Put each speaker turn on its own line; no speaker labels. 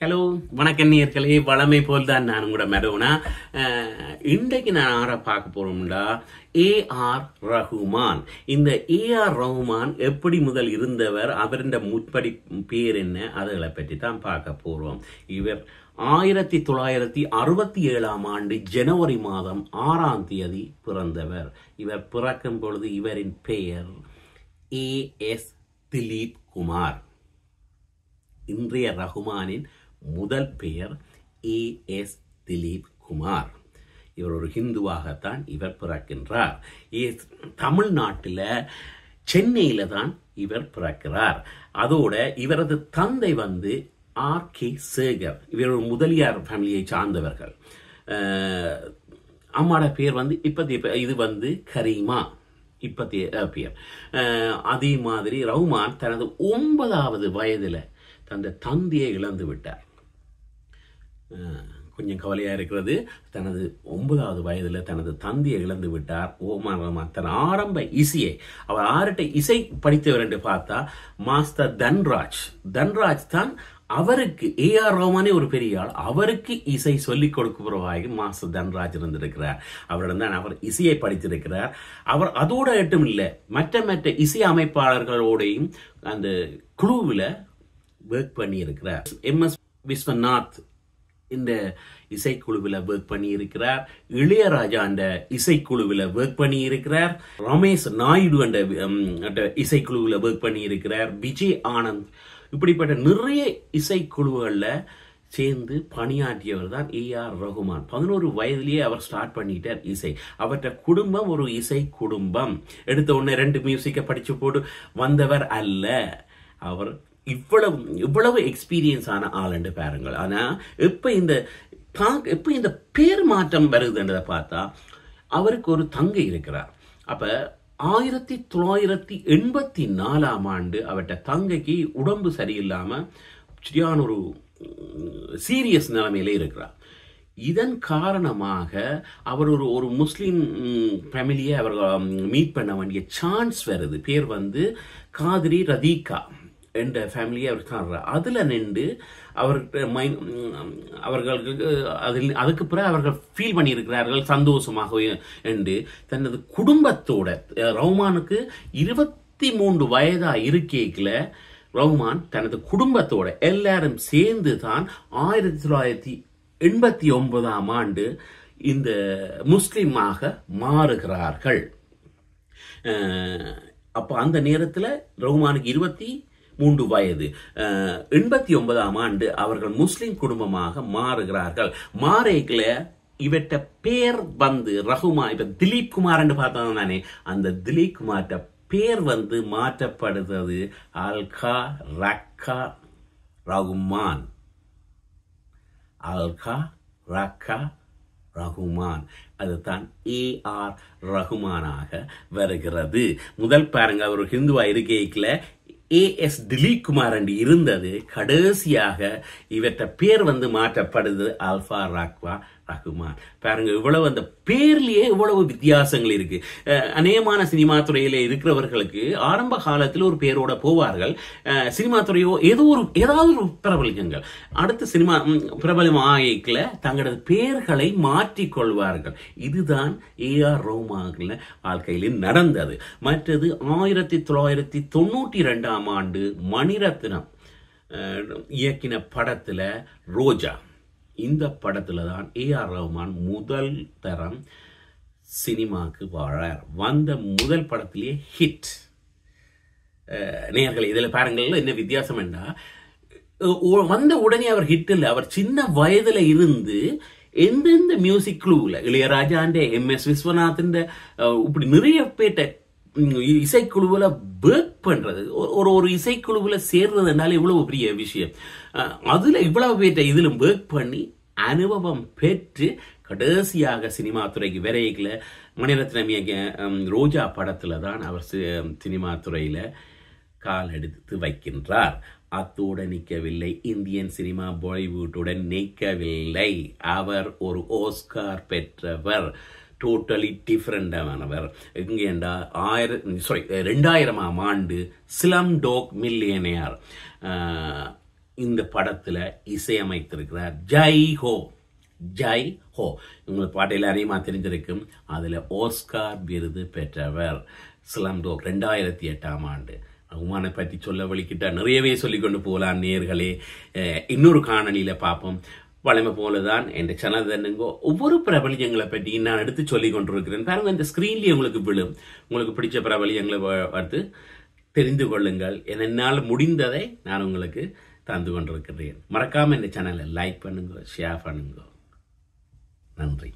Hello வணக்கம் நேயர்களே, வளமை போல் தான் நான் கூட மெடோனா. இன்றைக்கு நான் ஆற பார்க்க போறோம்டா ஏஆர் ரஹ்மான். இந்த ஏஆர் ரஹ்மான் எப்படி முதல் இருந்தவர், அவருடைய முற்படி பேர் என்ன, அதுகளை பற்றி தான் பார்க்க போறோம். இவர் 1967 ஜனவரி மாதம் 6ஆம் தேதி பிறந்தவர். இவர் பிறக்கும் பொழுது இவரின் பெயர் ஏஎஸ் திலீப் குமார். இன்றைய ரஹ்மானின் முதல் பெயர் ஏஎஸ் திலீப் குமார். இவர் ஒரு ஹிந்துவாகத்தான் இவர் பிறக்கின்றார். தமிழ்நாட்டில் சென்னையில தான் இவர் பிறக்கிறார். அதோட இவரது தந்தை ஆர்.கே. சேகர். இவர் ஒரு முதலியார் ஃபேமிலியை சார்ந்தவர்கள். அம்மாட பேர் இது கரீமா, இப்பத்திய பேர். அதே மாதிரி ரஹ்மான் தனது 9வது வயதில் தனது தந்தையை இழந்து விட்டார். கொஞ்சம் கவலையா இருக்கிறது. தனது 9வது வயதில் தனது தந்தையை இழந்து விட்டார். ஓமான் ரஹ்மான் தன் ஆரம்ப இசையை அவர் ஆர்கிட்ட இசை படித்தவர் என்று பார்த்தா மாஸ்டர் தன்ராஜ் தான் அவருக்கு. ஏஆர் ரஹ்மானே ஒரு பெரிய ஆள், அவருக்கு இசை சொல்லிக் கொடுக்கிறவாக மாஸ்டர் தன்ராஜ் இருந்திருக்கிறார். அவரிடம் தான் அவர் இசையை படித்திருக்கிறார். அவர் அதோட மட்டும் இல்லை, மற்ற இசை அமைப்பாளர்களோடையும் அந்த குழுவில் ஒர்க் பண்ணி இருக்கிறார். எம்.எஸ். விஸ்வநாத் இந்த இசைக்குழுவில் ஒர்க் பண்ணி இருக்கிறார். இளையராஜா அந்த இசைக்குழுவில் ஒர்க் பண்ணி இருக்கிறார். ரமேஷ் நாயுடு அந்த இசைக்குழுவில் ஒர்க் பண்ணி இருக்கிறார். விஜய் ஆனந்த், இப்படிப்பட்ட நிறைய இசைக்குழுவில் சேர்ந்து பணியாற்றியவர் தான் ஏஆர் ரஹ்மான். 11 வயதிலேயே அவர் ஸ்டார்ட் பண்ணிட்டார் இசை. அவற்ற குடும்பம் ஒரு இசை குடும்பம். எடுத்த உடனே 2 மியூசிக்கை படிச்சு போட்டு வந்தவர் அல்ல. அவர் இவ்வளவு எக்ஸ்பீரியன்ஸ் ஆன ஆள் என்று பாருங்கள். ஆனா எப்ப இந்த பேர் மாற்றம் வருதுன்றதை பார்த்தா அவருக்கு ஒரு தங்கை இருக்கிறார். அப்ப 1984 அவர்கிட்ட தங்கைக்கு உடம்பு சரியில்லாம சரியான ஒரு சீரியஸ் நிலைமையில இருக்கிறார். இதன் காரணமாக அவர் ஒரு முஸ்லிம் ஃபேமிலியை அவர் மீட் பண்ண வேண்டிய சான்ஸ் வருது. பேர் காதிரி ரதீகா என்ற ஃபேமிலியை அவர் காண்றார். அதுல நின்று அவர்களுக்கு அதுக்கு பிறகு அவர்கள் ஃபீல் பண்ணியிருக்கிறார்கள் சந்தோஷமாக என்று தனது குடும்பத்தோட. ரஹ்மானுக்கு 23 வயதா இருக்கையில ரஹ்மான் தனது குடும்பத்தோட எல்லாரும் சேர்ந்து தான் 1989 இந்த முஸ்லிமாக மாறுகிறார்கள். அப்ப அந்த நேரத்தில் ரஹ்மானுக்கு 23 வயது. 89 அவர்கள் முஸ்லிம் குடும்பமாக மாறுகிறார்கள். மாறைகள இவற்ற பேர் ரஹ்மான். இப்ப திலீப் குமார் என்று பார்த்தோம் தானே, அந்த திலீப் குமார் பேர் மாற்றப்படுகிறது அல்கா ரக்கா ரஹ்மான். அல்கா ரக்கா ரஹ்மான், அதுதான் ஏஆர் ரஹ்மானாக வருகிறது. முதல் பாருங்க, ஒரு ஹிந்துவா இருக்கையில ஏஎஸ் திலீப் குமார் என்று இருந்தது. கடைசியாக இவற்ற பேர் மாற்றப்படுது அல்பா ரக்வா ரஹ்மான். பாருங்க, இவ்வளவு அந்த பேர்லயே இவ்வளவு வித்தியாசங்கள் இருக்கு. அநேகமான சினிமா துறையில இருக்கிறவர்களுக்கு ஆரம்ப காலத்தில் ஒரு பேரோட போவார்கள். சினிமா துறையோ ஏதாவது ஒரு பிரபலங்கள் அடுத்த சினிமா பிரபலம் ஆகிக்கல தங்களது பெயர்களை மாற்றிக் கொள்வார்கள். இதுதான் ஏஆர் ரஹ்மான் வாழ்க்கையில் நடந்தது. மற்றது 1992 மணிரத்னம் இயக்கின படத்துல ரோஜா. இந்த படத்துல தான் ஏஆர் ரஹ்மான் முதல் தரம் சினிமாக்கு வாழார். முதல் படத்திலேயே ஹிட். நேயர்களே, இதுல பாருங்கள் என்ன வித்தியாசம் என்றா, வந்த உடனே அவர் ஹிட் இல்லை. அவர் சின்ன வயதுல இருந்து எந்தெந்த மியூசிக் குழுவில் இளையராஜாண்ட, எம்.எஸ். விஸ்வநாத் இப்படி நிறைய பேட்ட இசைக்குழுவில் ஒர்க் பண்றது, ஒரு இசைக்குழுவில் சேர்றதுனால இவ்வளவு பெரிய விஷயம். அதுல இவ்வளவு பேட்ட இதுல ஒர்க் பண்ணி அனுபவம் பெற்று கடைசியாக சினிமா துறைக்கு விரையில மணிரத்னம் ரோஜா படத்துல தான் அவர் சினிமா துறையில கால் எடுத்து வைக்கின்றார். அத்தோடு நிற்கவில்லை, இந்தியன் சினிமா பாலிவுட்டுடன் நிற்கவில்லை. அவர் ஒரு ஆஸ்கார் பெற்றவர். டோட்டலி டிஃபரெண்டானவர். எங்கேண்டா 2000 ஸ்லம் டாக் மில்லியனியர் இந்த படத்துல இசையமைத்திருக்கிறார். ஜெய் ஹோ. ஜெய் ஹோ உங்களுக்கு பாட்டு எல்லாரையுமா தெரிஞ்சிருக்கும். அதுல ஆஸ்கார் விருது பெற்றவர். ஸ்லம்டாக் 2008ஆம் ஆண்டு. உமானை பற்றி சொல்ல வலிக்கிட்டா நிறையவே சொல்லிக்கொண்டு போகலாம் நேர்களே. இன்னொரு காணொலியில பார்ப்போம். வளமை போலதான் என் சேனல் தானுங்கோ. ஒவ்வொரு பிரபலியங்களை பற்றி நான் எடுத்து சொல்லிக் கொண்டிருக்கிறேன். பாருங்க, இந்த ஸ்கிரீன்லயே உங்களுக்கு விழும். உங்களுக்கு பிடிச்ச பிரபலியங்களை பார்த்து தெரிந்து கொள்ளுங்கள். என்னால் முடிந்ததை நான் உங்களுக்கு தந்து கொண்டிருக்கிறேன். மறக்காம இந்த சேனலை லைக் பண்ணுங்க, ஷேர் பண்ணுங்க. நன்றி.